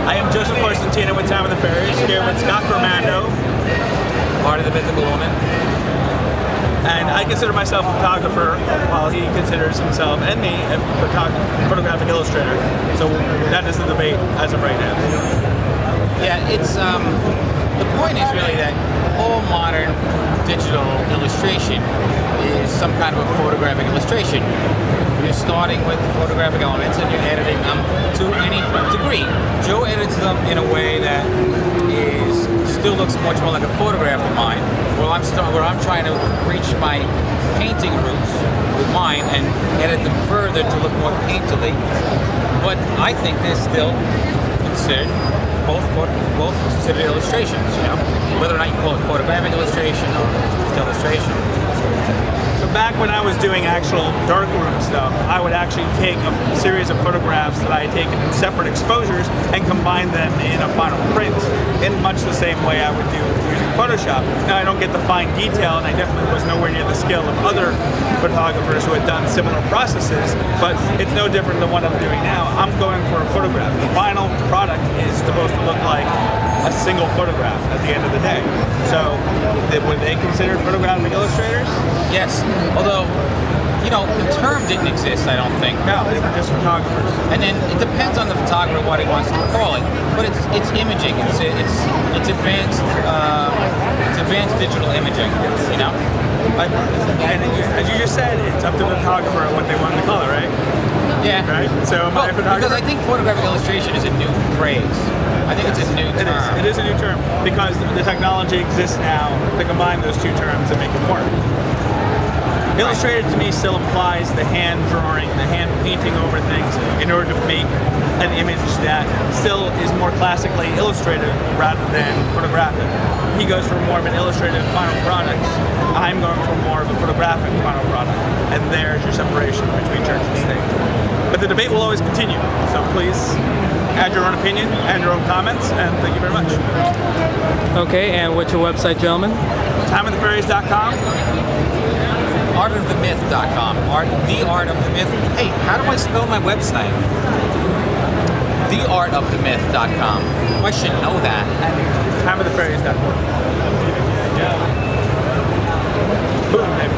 I am Joseph Corsentino with Time of the Faries, here with Scott Grimando, part of the Mythical woman. And I consider myself a photographer, while he considers himself and me a photographic illustrator. So that is the debate as of right now. Yeah, it's the point is really that all modern digital illustration is some kind of a photographic illustration. You're starting with photographic elements and you're editing them to any degree. Joe edits them in a way that still looks much more like a photograph of mine, where I'm trying to reach my painting roots with mine and edit them further to look more painterly. But I think they're still considered both considered illustrations, you know, whether or not you call it photographic illustration or just illustration. So back when I was doing actual darkroom stuff, I would actually take a series of photographs that I had taken in separate exposures and combine them in a final print in much the same way I would do using Photoshop. Now I don't get the fine detail, and I definitely was nowhere near the skill of other photographers who had done similar processes, but it's no different than what I'm doing now. I'm going for a photograph. The final product is supposed to look like a single photograph at the end of the day. So would they consider photographic illustrators? Yes, although, you know, the term didn't exist, I don't think. No, they were just photographers. And then it depends on the photographer what he wants to call it. But it's imaging. It's advanced digital imaging. You know. And as you just said, it's up to the photographer what they want to call it, right? Yeah. Right. So my photographer. Because I think photographic illustration is a new phrase. I think it's a new term. It is a new term because the technology exists now to combine those two terms and make them work. Illustrated to me still implies the hand drawing, the hand painting over things in order to make an image that still is more classically illustrative rather than photographic. He goes for more of an illustrative final product. I'm going for more of a photographic final product. And there's your separation between church and state. But the debate will always continue. So please add your own opinion, add your own comments, and thank you very much. Okay, and what's your website, gentlemen? TimeOfTheFaries.com. ArtOfTheMyth.com. The Art of the Myth. Hey, how do I spell my website? TheArtOfTheMyth.com. I should know that. TimeOfTheFaries.com. Yeah. Boom, baby.